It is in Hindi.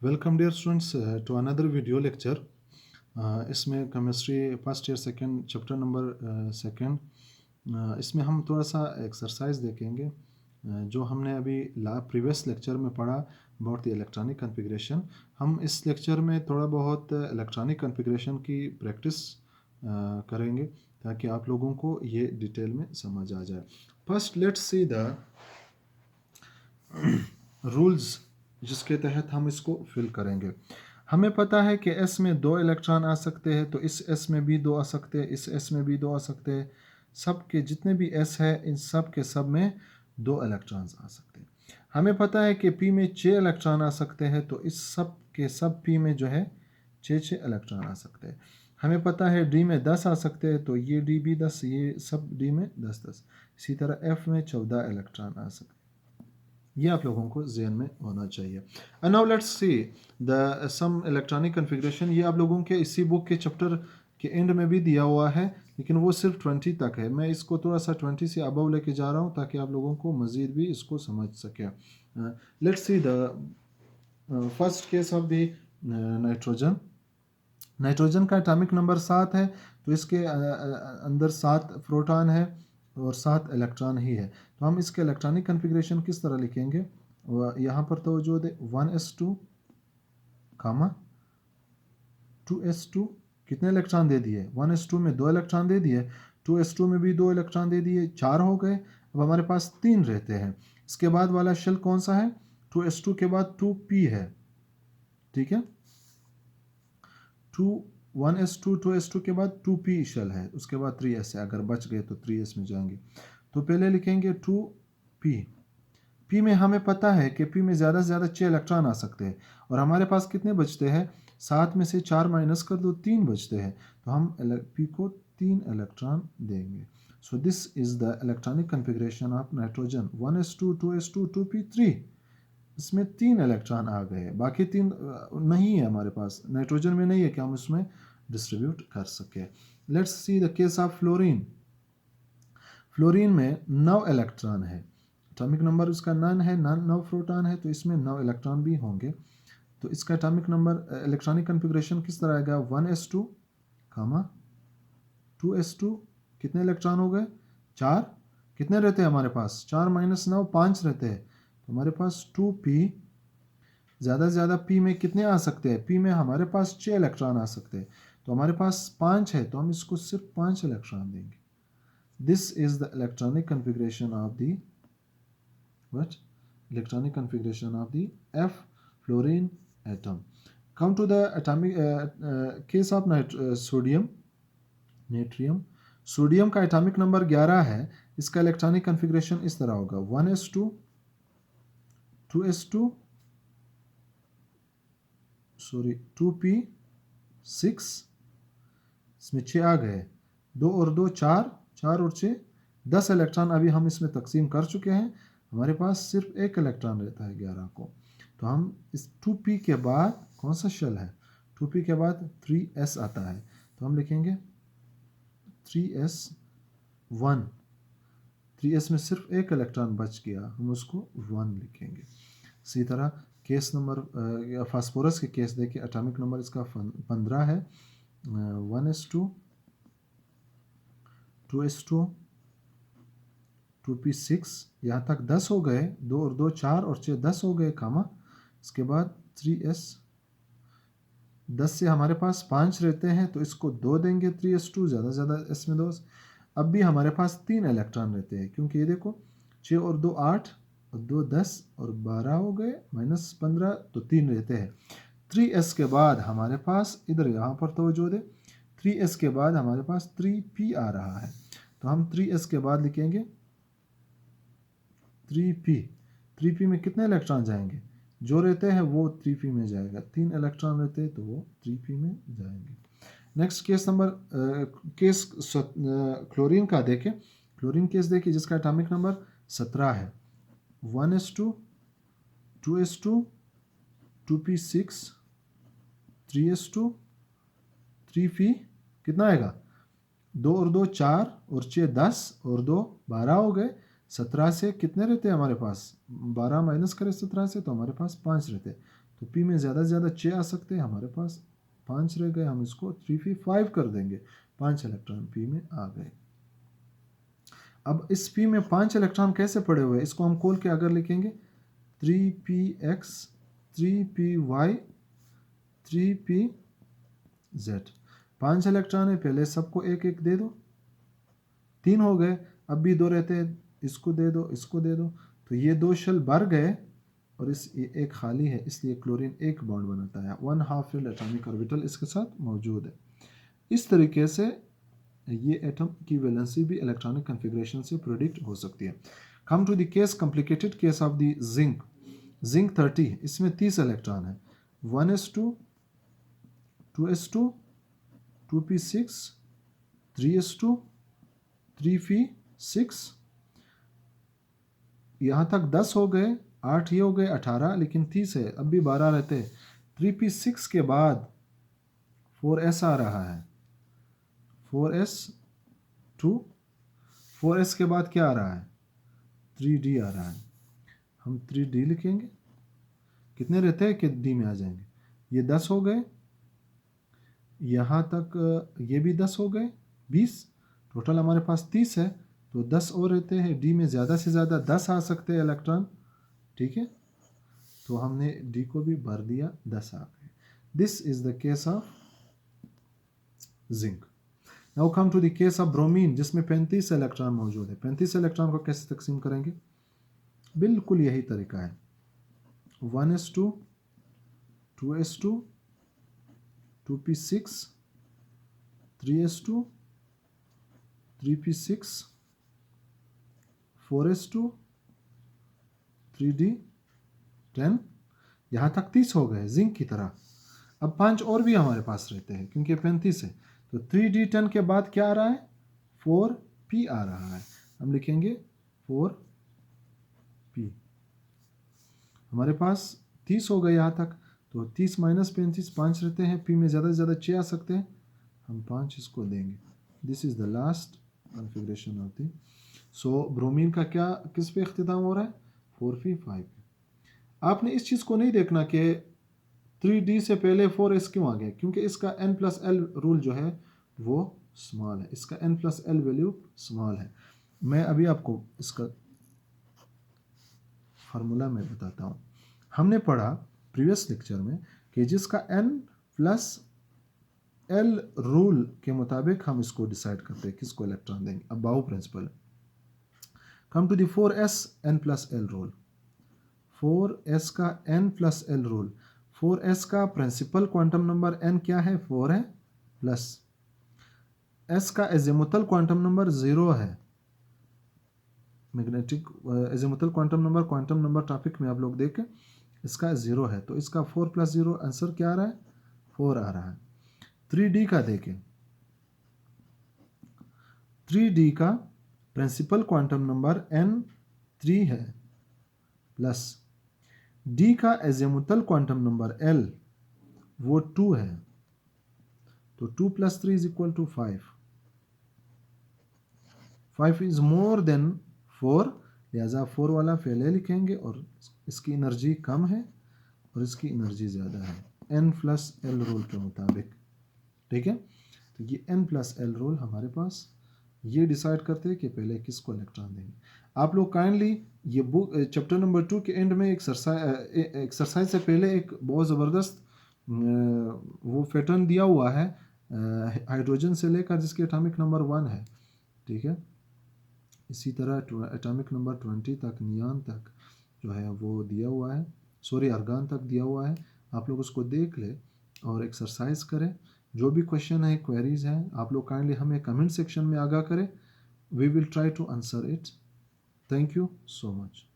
Welcome dear students to another video lecture. इसमें chemistry first year second chapter number second, इसमें हम थोड़ा सा एक्सरसाइज देखेंगे जो हमने अभी प्रीवियस लेक्चर में पढ़ा अबाउट द इलेक्ट्रॉनिक कॉन्फ़िगरेशन। हम इस लेक्चर में थोड़ा बहुत इलेक्ट्रॉनिक कॉन्फ़िगरेशन की प्रैक्टिस करेंगे ताकि आप लोगों को ये डिटेल में समझ आ जाए। First let's see the rules जिसके तहत हम इसको फिल करेंगे। हमें पता है कि एस में 2 इलेक्ट्रॉन आ सकते हैं, तो इस एस में भी 2 आ सकते हैं, इस एस में भी 2 आ सकते हैं। सब के जितने भी एस है इन सब के सब में 2 इलेक्ट्रॉन्स आ सकते हैं। हमें पता है कि पी में 6 इलेक्ट्रॉन आ सकते हैं, तो इस सब के सब पी में जो है 6 इलेक्ट्रॉन आ सकते हैं। हमें पता है डी में 10 आ सकते हैं, तो ये डी भी 10, ये सब डी में 10-10। इसी तरह एफ में 14 इलेक्ट्रॉन आ सकते हैं। ये आप लोगों को ज़हन में होना चाहिए। And now let's see the some electronic configuration. ये आप लोगों के इसी बुक के चैप्टर के एंड में भी दिया हुआ है, लेकिन वो सिर्फ 20 तक है। मैं इसको थोड़ा सा 20 से अबव लेके जा रहा हूँ ताकि आप लोगों को मज़ीद भी इसको समझ सके। Let's see the first case of the nitrogen. Nitrogen का एटॉमिक नंबर 7 है, तो इसके अंदर 7 प्रोटॉन है और 7 इलेक्ट्रॉन ही है। तो हम इसके इलेक्ट्रॉनिक कॉन्फ़िगरेशन किस तरह लिखेंगे? यहाँ पर तवज्जो दे, 1s2 कामा 2s2 कितने इलेक्ट्रॉन दे दिए? 1s2 में 2 इलेक्ट्रॉन दे दिए, 2s2 में भी 2 इलेक्ट्रॉन दे दिए, 4 हो गए। अब हमारे पास 3 रहते हैं। इसके बाद वाला शेल कौन सा है? 2s2 के बाद 2p है, ठीक है। 1s2 2s2 के बाद 2p शेल है, उसके बाद 3s है। अगर बच गए तो 3s में जाएंगे। तो पहले लिखेंगे 2p। p में हमें पता है कि p में ज़्यादा से ज़्यादा 6 इलेक्ट्रॉन आ सकते हैं, और हमारे पास कितने बचते हैं? 7 में से 4 माइनस कर दो, 3 बचते हैं। तो हम p को 3 इलेक्ट्रॉन देंगे। So this is the electronic configuration of nitrogen, 1s2 2s2 2p 3। इसमें 3 इलेक्ट्रॉन आ गए, बाकी 3 नहीं है हमारे पास, नाइट्रोजन में नहीं है कि हम उसमें डिस्ट्रीब्यूट कर सके। Let's see the case of fluorine. Fluorine में 9 इलेक्ट्रॉन है, एटॉमिक नंबर उसका 9 है, 9 प्रोटॉन है, तो इसमें 9 इलेक्ट्रॉन भी होंगे। तो इसका एटॉमिक नंबर इलेक्ट्रॉनिक कॉन्फ़िगरेशन किस तरह आएगा? 1s2 कामा 2s2 कितने इलेक्ट्रॉन हो गए? 4। कितने रहते हैं हमारे पास? 4 माइनस 9 5 रहते हैं। तो हमारे पास 2p, ज़्यादा से ज़्यादा p में कितने आ सकते हैं? p में हमारे पास 6 इलेक्ट्रॉन आ सकते हैं, तो हमारे पास 5 है, तो हम इसको सिर्फ 5 इलेक्ट्रॉन देंगे। This is the electronic configuration of the what electronic configuration of the F fluorine atom. Come to the atomic case of sodium, natrium. Sodium का एटॉमिक नंबर 11 है। इसका इलेक्ट्रॉनिक कॉन्फ़िगरेशन इस तरह होगा, 1s2 2s2 सॉरी 2p6। इसमें 6 आ गए, 2 और 2 4, 4 और 6 10 इलेक्ट्रॉन अभी हम इसमें तकसीम कर चुके हैं। हमारे पास सिर्फ 1 इलेक्ट्रॉन रहता है 11 को। तो हम इस 2p के बाद कौन सा शेल है? 2p के बाद 3s आता है, तो हम लिखेंगे 3s1। 3s में सिर्फ 1 इलेक्ट्रॉन बच गया, हम उसको 1 लिखेंगे। इसी तरह केस नंबर फास्फोरस के केस देखिए, एटॉमिक नंबर इसका 15 है, 1s2 2s2 2p6, यहाँ तक 10 हो गए, 2 और 2 4 और 6 10 हो गए कामा। इसके बाद 3s, 10 से हमारे पास 5 रहते हैं, तो इसको 2 देंगे 3s2, ज़्यादा से ज़्यादा s में 2। अब भी हमारे पास 3 इलेक्ट्रॉन रहते हैं, क्योंकि ये देखो 6 और 2 8 और 2 10 और 12 हो गए, माइनस 15, तो 3 रहते हैं। 3s के बाद हमारे पास इधर यहाँ पर तवज्जो दे, 3s के बाद हमारे पास 3p आ रहा है, तो हम 3s के बाद लिखेंगे 3p। 3p में कितने इलेक्ट्रॉन जाएंगे? जो रहते हैं वो 3p में जाएगा, 3 इलेक्ट्रॉन रहते हैं तो वो 3p में जाएंगे। Next case number case chlorine का देखें। क्लोरीन केस देखिए जिसका एटॉमिक नंबर 17 है, 1s2 2s2 2p6 3s2 3p कितना आएगा? 2 और 2 4 और 6 10 और 2 12 हो गए। 17 से कितने रहते हैं हमारे पास? 12 माइनस करें 17 से, तो हमारे पास 5 रहते हैं। तो P में ज़्यादा से ज़्यादा 6 आ सकते हैं, हमारे पास 5 रह गए, हम इसको 3p5 कर देंगे, 5 इलेक्ट्रॉन P में आ गए। अब इस P में 5 इलेक्ट्रॉन कैसे पड़े हुए हैं, इसको हम खोल के अगर लिखेंगे 3px 3py 3pz, 5 इलेक्ट्रॉन है, पहले सबको एक एक दे दो, 3 हो गए, अब भी 2 रहते हैं, इसको दे दो, इसको दे दो, तो ये 2 शेल भर गए और इस एक खाली है, इसलिए क्लोरीन एक बॉन्ड बनाता है, 1/2 फिल्ड एटॉमिक ऑर्बिटल इसके साथ मौजूद है। इस तरीके से ये एटम की वैलेंसी भी इलेक्ट्रॉनिक कन्फिग्रेशन से प्रेडिक्ट हो सकती है। Come to the case complicated case of the zinc, zinc 30, इसमें 30 इलेक्ट्रॉन है, 1s2 2s2 2p6 3s2 3p6, यहाँ तक 10 हो गए, 8 ये हो गए 18, लेकिन 30 है, अब भी 12 रहते हैं। 3p6 के बाद 4s आ रहा है, 4s2, 4s के बाद क्या आ रहा है, 3d आ रहा है, हम 3d लिखेंगे, कितने रहते हैं कि d में आ जाएंगे, ये 10 हो गए, यहाँ तक ये भी 10 हो गए, 20, टोटल हमारे पास 30 है, तो 10 और रहते हैं, डी में ज़्यादा से ज़्यादा 10 आ सकते हैं इलेक्ट्रॉन, ठीक है, तो हमने डी को भी भर दिया, 10 आ गए। This is the case of zinc. Now come to the case of bromine, जिसमें 35 इलेक्ट्रॉन मौजूद है। 35 इलेक्ट्रॉन को कैसे तकसीम करेंगे, बिल्कुल यही तरीका है, 1s2 2s2 2p6 3s2 3p6 4s2 3d 10, यहाँ तक 30 हो गए जिंक की तरह। अब 5 और भी हमारे पास रहते हैं क्योंकि 35 है, तो 3d10 के बाद क्या आ रहा है, 4p आ रहा है, हम लिखेंगे 4p। हमारे पास 30 हो गए यहाँ तक, तो 30 माइनस 35, 5 रहते हैं, p में ज़्यादा से ज़्यादा 6 आ सकते हैं, हम 5 इसको देंगे। This is the last configuration of the, so bromine का क्या किस पे इख्तिताम हो रहा है, 4p5। आपने इस चीज़ को नहीं देखना कि 3d से पहले 4s क्यों आ गया, क्योंकि इसका n+l रूल जो है वो स्मॉल है, इसका n+l वैल्यू स्मॉल है। मैं अभी आपको इसका फार्मूला मैं बताता हूँ। हमने पढ़ा प्रीवियस लेक्चर में कि जिसका n+l रूल के मुताबिक हम इसको डिसाइड करते हैं किसको इलेक्ट्रॉन देंगे। अब बाउ principle, come to the 4s n+l rule, 4s का n+l रूल, 4s का प्रिंसिपल क्वांटम नंबर n क्या है, 4 है, प्लस s का एजिमुथल क्वांटम नंबर 0 है, magnetic azimuthal quantum number topic में आप लोग देखें, इसका 0 है, तो इसका 4 + 0 आंसर क्या आ रहा है, 4 आ रहा है। 3d का देखें, 3d का प्रिंसिपल क्वांटम नंबर n 3 है, प्लस d का एजिमुथल क्वांटम नंबर l वो 2 है, तो 2 + 3 = 5, 5 इज मोर देन 4, लिहाजा 4 वाला पहले लिखेंगे, और इसकी एनर्जी कम है और इसकी एनर्जी ज़्यादा है n+l रूल के मुताबिक, ठीक है। तो ये n+l रूल हमारे पास ये डिसाइड करते हैं कि पहले किसको इलेक्ट्रॉन देंगे। आप लोग काइंडली ये बुक चैप्टर नंबर 2 के एंड में एक्सरसाइज से पहले एक बहुत ज़बरदस्त वो पैटर्न दिया हुआ है हाइड्रोजन से लेकर जिसके एटॉमिक नंबर 1 है, ठीक है, इसी तरह एटॉमिक नंबर 20 तक, नियॉन तक जो है वो दिया हुआ है, सॉरी आर्गन तक दिया हुआ है। आप लोग उसको देख ले और एक्सरसाइज करें। जो भी क्वेश्चन है, क्वेरीज हैं, आप लोग काइंडली हमें कमेंट सेक्शन में आगाह करें, we will try to answer it. Thank you so much.